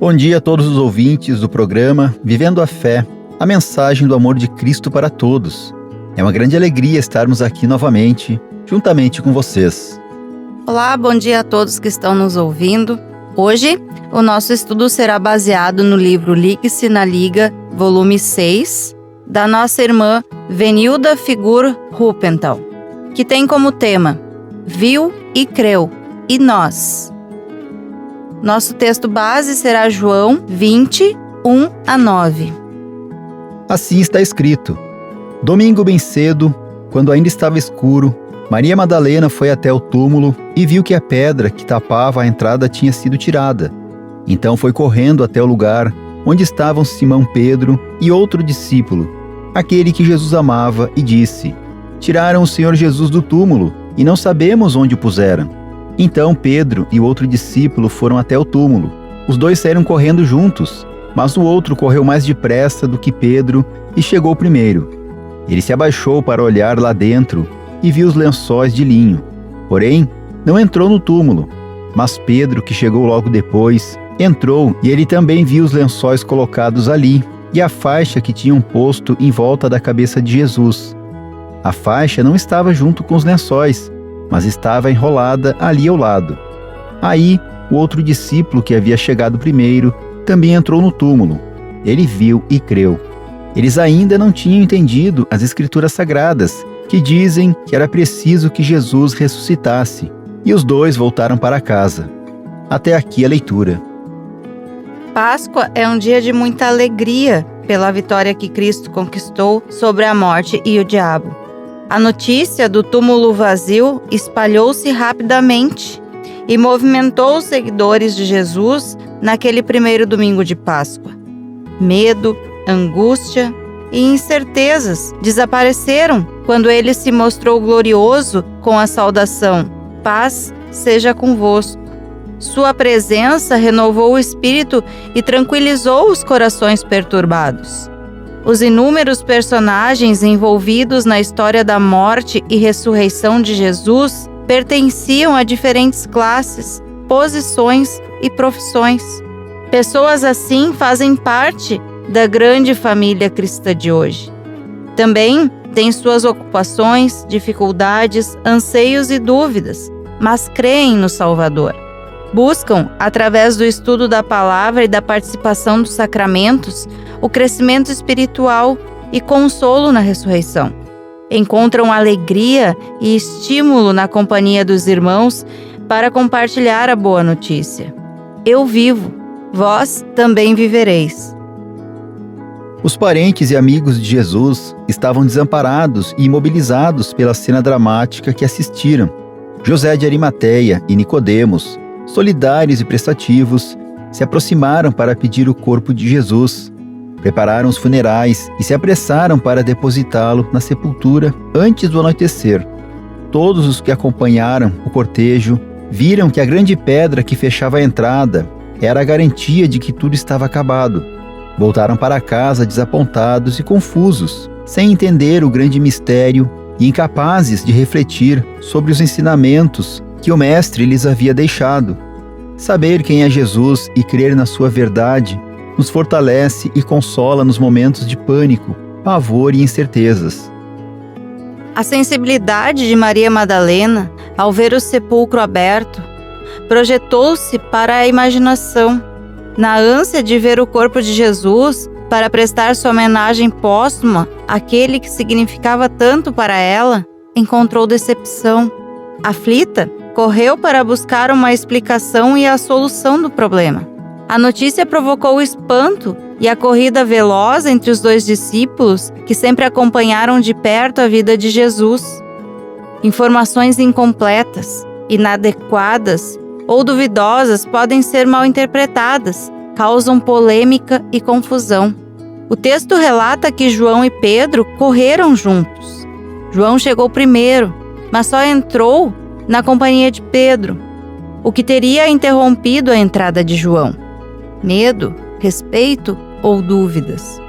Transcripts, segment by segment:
Bom dia a todos os ouvintes do programa Vivendo a Fé, a mensagem do amor de Cristo para todos. É uma grande alegria estarmos aqui novamente, juntamente com vocês. Olá, bom dia a todos que estão nos ouvindo. Hoje, o nosso estudo será baseado no livro Ligue-se na Liga, volume 6, da nossa irmã Venilda Figur Ruppenthal, que tem como tema Viu e Creu, e nós? Nosso texto base será João 20, 1-9. Assim está escrito: Domingo bem cedo, quando ainda estava escuro, Maria Madalena foi até o túmulo e viu que a pedra que tapava a entrada tinha sido tirada. Então foi correndo até o lugar onde estavam Simão Pedro e outro discípulo, aquele que Jesus amava, e disse: Tiraram o Senhor Jesus do túmulo e não sabemos onde o puseram. Então Pedro e o outro discípulo foram até o túmulo. Os dois saíram correndo juntos, mas o outro correu mais depressa do que Pedro e chegou primeiro. Ele se abaixou para olhar lá dentro e viu os lençóis de linho. Porém, não entrou no túmulo. Mas Pedro, que chegou logo depois, entrou, e ele também viu os lençóis colocados ali e a faixa que tinham posto em volta da cabeça de Jesus. A faixa não estava junto com os lençóis, mas estava enrolada ali ao lado. Aí, o outro discípulo que havia chegado primeiro também entrou no túmulo. Ele viu e creu. Eles ainda não tinham entendido as Escrituras Sagradas, que dizem que era preciso que Jesus ressuscitasse, e os dois voltaram para casa. Até aqui a leitura. Páscoa é um dia de muita alegria pela vitória que Cristo conquistou sobre a morte e o diabo. A notícia do túmulo vazio espalhou-se rapidamente e movimentou os seguidores de Jesus naquele primeiro domingo de Páscoa. Medo, angústia e incertezas desapareceram quando ele se mostrou glorioso com a saudação: Paz seja convosco. Sua presença renovou o espírito e tranquilizou os corações perturbados. Os inúmeros personagens envolvidos na história da morte e ressurreição de Jesus pertenciam a diferentes classes, posições e profissões. Pessoas assim fazem parte da grande família cristã de hoje. Também têm suas ocupações, dificuldades, anseios e dúvidas, mas creem no Salvador. Buscam, através do estudo da palavra e da participação dos sacramentos, o crescimento espiritual e consolo na ressurreição. Encontram alegria e estímulo na companhia dos irmãos para compartilhar a boa notícia. Eu vivo, vós também vivereis. Os parentes e amigos de Jesus estavam desamparados e imobilizados pela cena dramática que assistiram. José de Arimateia e Nicodemos, solidários e prestativos, se aproximaram para pedir o corpo de Jesus. Prepararam os funerais e se apressaram para depositá-lo na sepultura antes do anoitecer. Todos os que acompanharam o cortejo viram que a grande pedra que fechava a entrada era a garantia de que tudo estava acabado. Voltaram para casa desapontados e confusos, sem entender o grande mistério e incapazes de refletir sobre os ensinamentos que o Mestre lhes havia deixado. Saber quem é Jesus e crer na sua verdade nos fortalece e consola nos momentos de pânico, pavor e incertezas. A sensibilidade de Maria Madalena, ao ver o sepulcro aberto, projetou-se para a imaginação. Na ânsia de ver o corpo de Jesus, para prestar sua homenagem póstuma àquele que significava tanto para ela, encontrou decepção. Aflita, correu para buscar uma explicação e a solução do problema. A notícia provocou espanto e a corrida veloz entre os dois discípulos que sempre acompanharam de perto a vida de Jesus. Informações incompletas, inadequadas ou duvidosas podem ser mal interpretadas, causam polêmica e confusão. O texto relata que João e Pedro correram juntos. João chegou primeiro, mas só entrou na companhia de Pedro, o que teria interrompido a entrada de João. Medo, respeito ou dúvidas?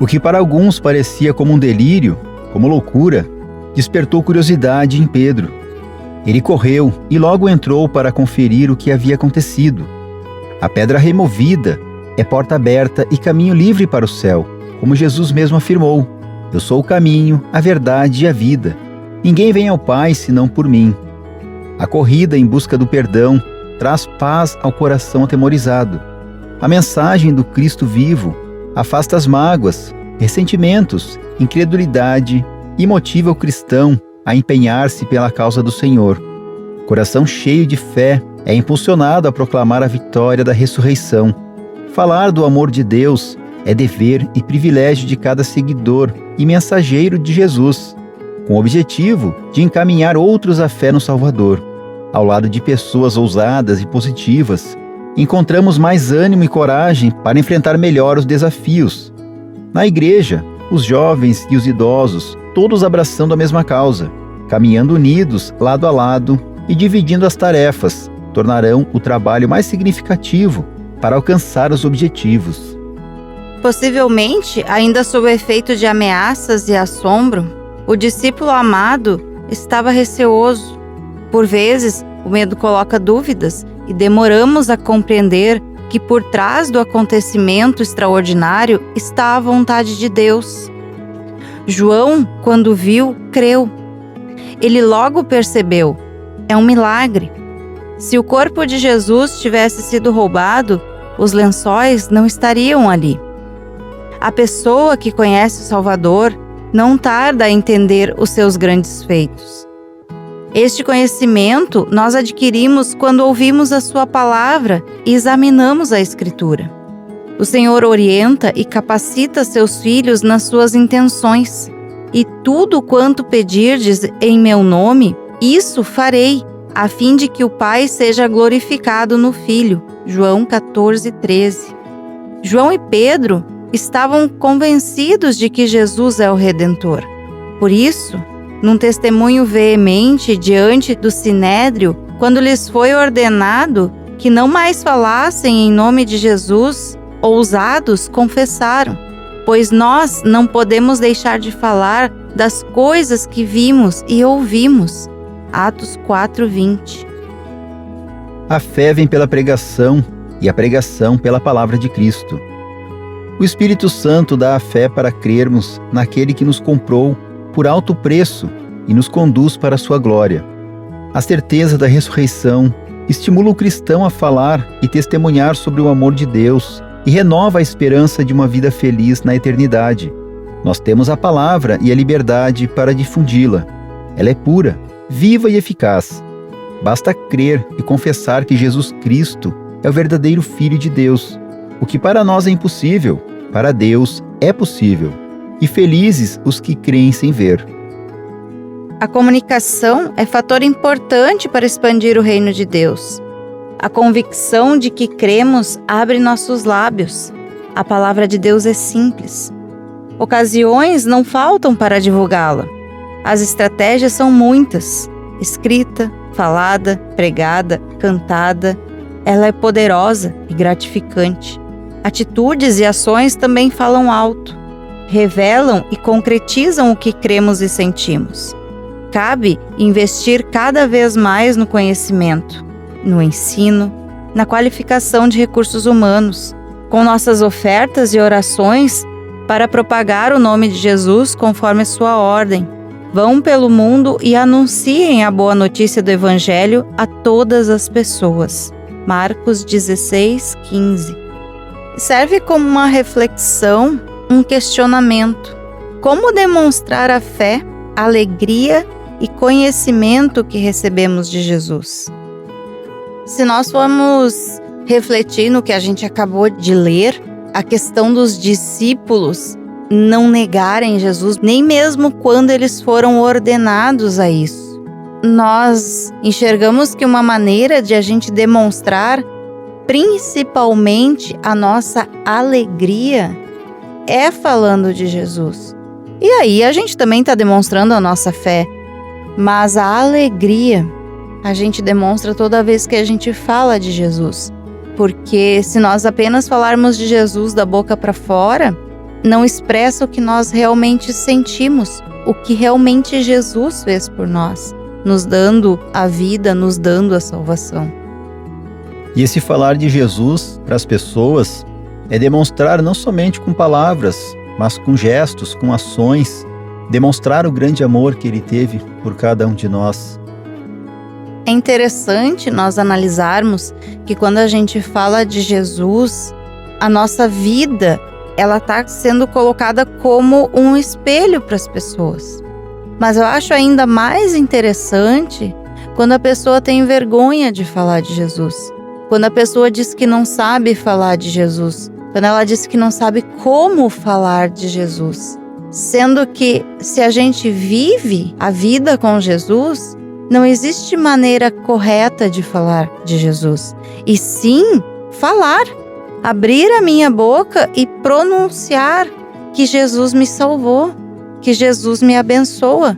O que para alguns parecia como um delírio, como loucura, despertou curiosidade em Pedro. Ele correu e logo entrou para conferir o que havia acontecido. A pedra removida é porta aberta e caminho livre para o céu, como Jesus mesmo afirmou: eu sou o caminho, a verdade e a vida. Ninguém vem ao Pai senão por mim. A corrida em busca do perdão traz paz ao coração atemorizado. A mensagem do Cristo vivo afasta as mágoas, ressentimentos, incredulidade e motiva o cristão a empenhar-se pela causa do Senhor. Coração cheio de fé é impulsionado a proclamar a vitória da ressurreição. Falar do amor de Deus é dever e privilégio de cada seguidor e mensageiro de Jesus, com o objetivo de encaminhar outros à fé no Salvador. Ao lado de pessoas ousadas e positivas, encontramos mais ânimo e coragem para enfrentar melhor os desafios. Na igreja, os jovens e os idosos, todos abraçando a mesma causa, caminhando unidos, lado a lado e dividindo as tarefas, tornarão o trabalho mais significativo para alcançar os objetivos. Possivelmente, ainda sob o efeito de ameaças e assombro, o discípulo amado estava receoso. Por vezes, o medo coloca dúvidas e demoramos a compreender que por trás do acontecimento extraordinário está a vontade de Deus. João, quando viu, creu. Ele logo percebeu: é um milagre. Se o corpo de Jesus tivesse sido roubado, os lençóis não estariam ali. A pessoa que conhece o Salvador não tarda a entender os seus grandes feitos. Este conhecimento nós adquirimos quando ouvimos a sua palavra e examinamos a Escritura. O Senhor orienta e capacita seus filhos nas suas intenções. E tudo quanto pedirdes em meu nome, isso farei, a fim de que o Pai seja glorificado no Filho. João 14:13. João e Pedro estavam convencidos de que Jesus é o Redentor. Por isso, num testemunho veemente diante do Sinédrio, quando lhes foi ordenado que não mais falassem em nome de Jesus, ousados confessaram: pois nós não podemos deixar de falar das coisas que vimos e ouvimos. Atos 4:20. A fé vem pela pregação e a pregação pela palavra de Cristo. O Espírito Santo dá a fé para crermos naquele que nos comprou por alto preço e nos conduz para a sua glória. A certeza da ressurreição estimula o cristão a falar e testemunhar sobre o amor de Deus e renova a esperança de uma vida feliz na eternidade. Nós temos a palavra e a liberdade para difundi-la. Ela é pura, viva e eficaz. Basta crer e confessar que Jesus Cristo é o verdadeiro Filho de Deus. O que para nós é impossível, para Deus é possível. E felizes os que creem sem ver. A comunicação é fator importante para expandir o reino de Deus. A convicção de que cremos abre nossos lábios. A palavra de Deus é simples. Ocasiões não faltam para divulgá-la. As estratégias são muitas: escrita, falada, pregada, cantada. Ela é poderosa e gratificante. Atitudes e ações também falam alto, revelam e concretizam o que cremos e sentimos. Cabe investir cada vez mais no conhecimento, no ensino, na qualificação de recursos humanos, com nossas ofertas e orações para propagar o nome de Jesus conforme sua ordem. Vão pelo mundo e anunciem a boa notícia do Evangelho a todas as pessoas. Marcos 16:15. Serve como uma reflexão, um questionamento. Como demonstrar a fé, alegria e conhecimento que recebemos de Jesus? Se nós formos refletir no que a gente acabou de ler, a questão dos discípulos não negarem Jesus, nem mesmo quando eles foram ordenados a isso. Nós enxergamos que uma maneira de a gente demonstrar principalmente a nossa alegria é falando de Jesus. E aí a gente também está demonstrando a nossa fé, mas a alegria a gente demonstra toda vez que a gente fala de Jesus. Porque se nós apenas falarmos de Jesus da boca para fora, não expressa o que nós realmente sentimos, o que realmente Jesus fez por nós, nos dando a vida, nos dando a salvação. E esse falar de Jesus para as pessoas é demonstrar não somente com palavras, mas com gestos, com ações, demonstrar o grande amor que Ele teve por cada um de nós. É interessante nós analisarmos que quando a gente fala de Jesus, a nossa vida, ela está sendo colocada como um espelho para as pessoas. Mas eu acho ainda mais interessante quando a pessoa tem vergonha de falar de Jesus. Quando a pessoa diz que não sabe falar de Jesus. Quando ela diz que não sabe como falar de Jesus. Sendo que se a gente vive a vida com Jesus, não existe maneira correta de falar de Jesus. E sim, falar. Abrir a minha boca e pronunciar que Jesus me salvou, que Jesus me abençoa.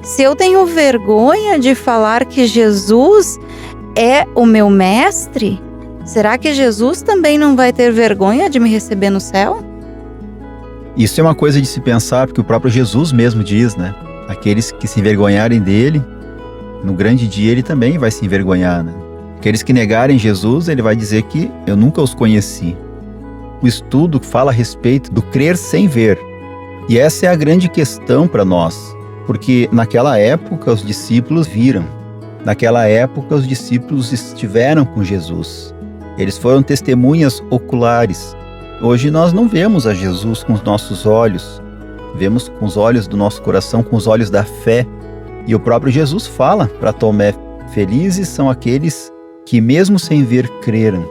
Se eu tenho vergonha de falar que Jesus é o meu mestre, será que Jesus também não vai ter vergonha de me receber no céu? Isso é uma coisa de se pensar, porque o próprio Jesus mesmo diz, né? Aqueles que se envergonharem dele, no grande dia ele também vai se envergonhar, né? Aqueles que negarem Jesus, ele vai dizer que eu nunca os conheci. O estudo fala a respeito do crer sem ver. E essa é a grande questão para nós, porque naquela época os discípulos viram. Naquela época os discípulos estiveram com Jesus. Eles foram testemunhas oculares. Hoje nós não vemos a Jesus com os nossos olhos. Vemos com os olhos do nosso coração, com os olhos da fé. E o próprio Jesus fala para Tomé, felizes são aqueles que mesmo sem ver creram.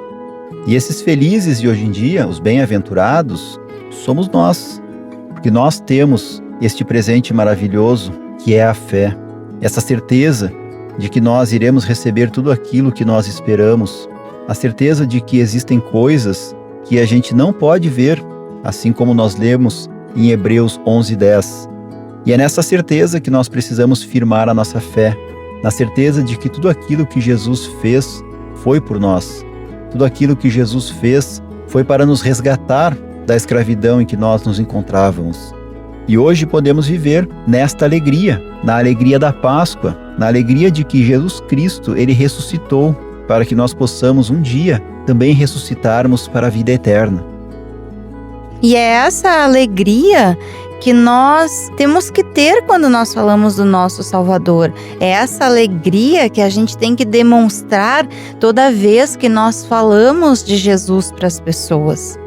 E esses felizes de hoje em dia, os bem-aventurados, somos nós. Porque nós temos este presente maravilhoso que é a fé. Essa certeza de que nós iremos receber tudo aquilo que nós esperamos. A certeza de que existem coisas que a gente não pode ver, assim como nós lemos em Hebreus 11:10. E é nessa certeza que nós precisamos firmar a nossa fé, na certeza de que tudo aquilo que Jesus fez foi por nós. Tudo aquilo que Jesus fez foi para nos resgatar da escravidão em que nós nos encontrávamos. E hoje podemos viver nesta alegria, na alegria da Páscoa, na alegria de que Jesus Cristo, Ele ressuscitou, para que nós possamos um dia também ressuscitarmos para a vida eterna. E é essa alegria que nós temos que ter quando nós falamos do nosso Salvador. É essa alegria que a gente tem que demonstrar toda vez que nós falamos de Jesus para as pessoas.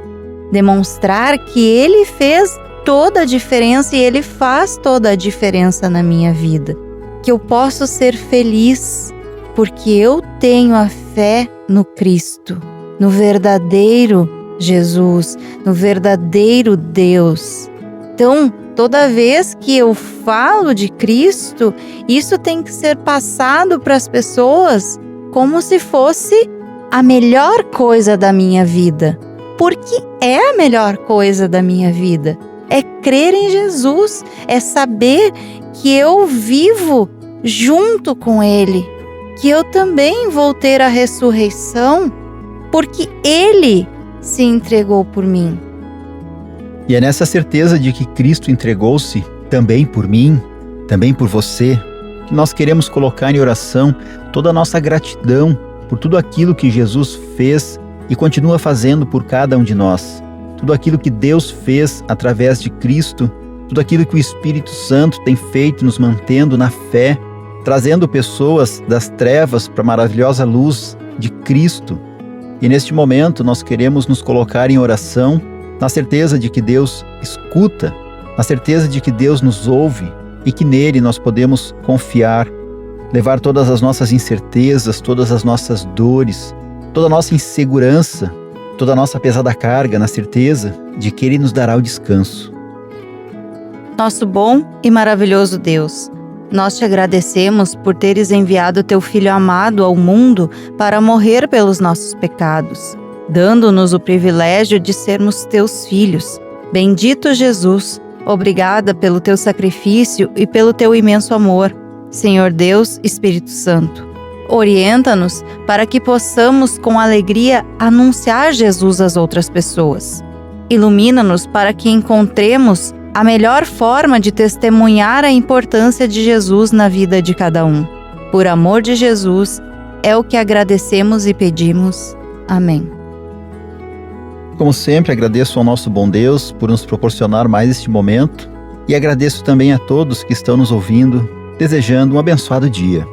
Demonstrar que Ele fez toda a diferença e Ele faz toda a diferença na minha vida. Que eu posso ser feliz porque eu tenho a fé no Cristo, no verdadeiro Jesus, no verdadeiro Deus. Então, toda vez que eu falo de Cristo, isso tem que ser passado para as pessoas como se fosse a melhor coisa da minha vida. Porque é a melhor coisa da minha vida. É crer em Jesus, é saber que eu vivo junto com Ele, que eu também vou ter a ressurreição, porque Ele se entregou por mim. E é nessa certeza de que Cristo entregou-se também por mim, também por você, que nós queremos colocar em oração toda a nossa gratidão por tudo aquilo que Jesus fez e continua fazendo por cada um de nós. Tudo aquilo que Deus fez através de Cristo, tudo aquilo que o Espírito Santo tem feito nos mantendo na fé, trazendo pessoas das trevas para a maravilhosa luz de Cristo. E neste momento nós queremos nos colocar em oração, na certeza de que Deus escuta, na certeza de que Deus nos ouve e que nele nós podemos confiar, levar todas as nossas incertezas, todas as nossas dores, toda a nossa insegurança, toda a nossa pesada carga, na certeza de que Ele nos dará o descanso. Nosso bom e maravilhoso Deus, nós te agradecemos por teres enviado teu Filho amado ao mundo para morrer pelos nossos pecados, dando-nos o privilégio de sermos teus filhos. Bendito Jesus, obrigada pelo teu sacrifício e pelo teu imenso amor. Senhor Deus, Espírito Santo, orienta-nos para que possamos com alegria anunciar Jesus às outras pessoas. Ilumina-nos para que encontremos a melhor forma de testemunhar a importância de Jesus na vida de cada um. Por amor de Jesus, é o que agradecemos e pedimos. Amém. Como sempre, agradeço ao nosso bom Deus por nos proporcionar mais este momento e agradeço também a todos que estão nos ouvindo, desejando um abençoado dia.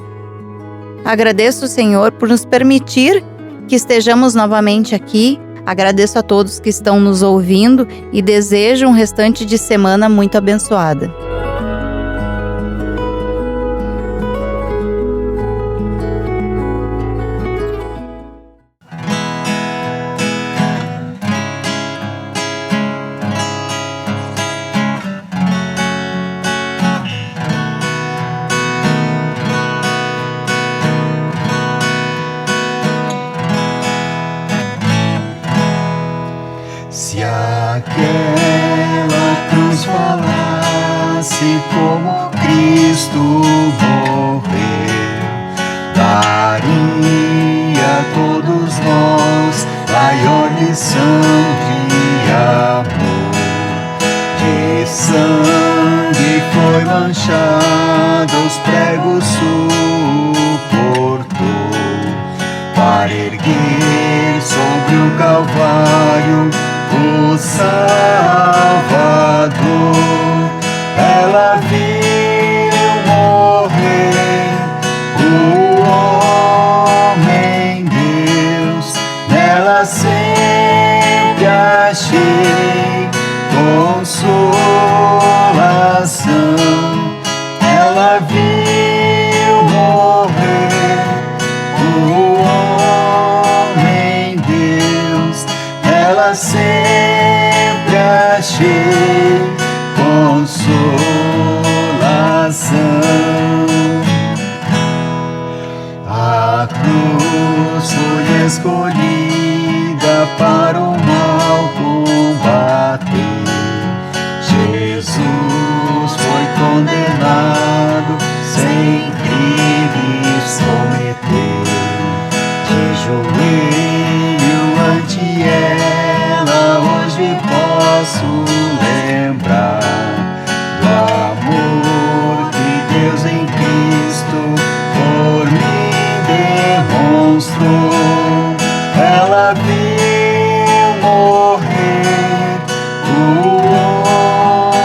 Agradeço, Senhor, por nos permitir que estejamos novamente aqui. Agradeço a todos que estão nos ouvindo e desejo um restante de semana muito abençoada. Se aquela cruz falasse como Cristo morreu, daria a todos nós maior lição de amor. De sangue foi manchado, os pregos suportou, para erguer sobre o Calvário o Salvador. Ela viu morrer o homem Deus, nela sempre achei consolação. Ela viu morrer o homem Deus, nela sempre achei consolação. A cruz foi escolhida para o mal combater. Jesus foi condenado sem crimes cometer. De joelho ante ela hoje posso lembrar do amor que Deus em Cristo por mim demonstrou. Ela viu morrer o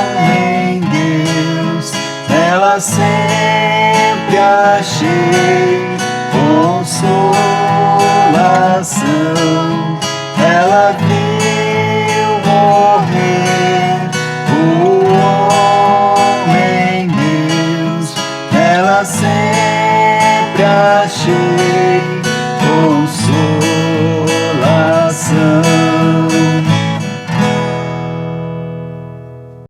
homem Deus, nela sempre achei consolação. Ela viu morrer o homem Deus, nela sempre achei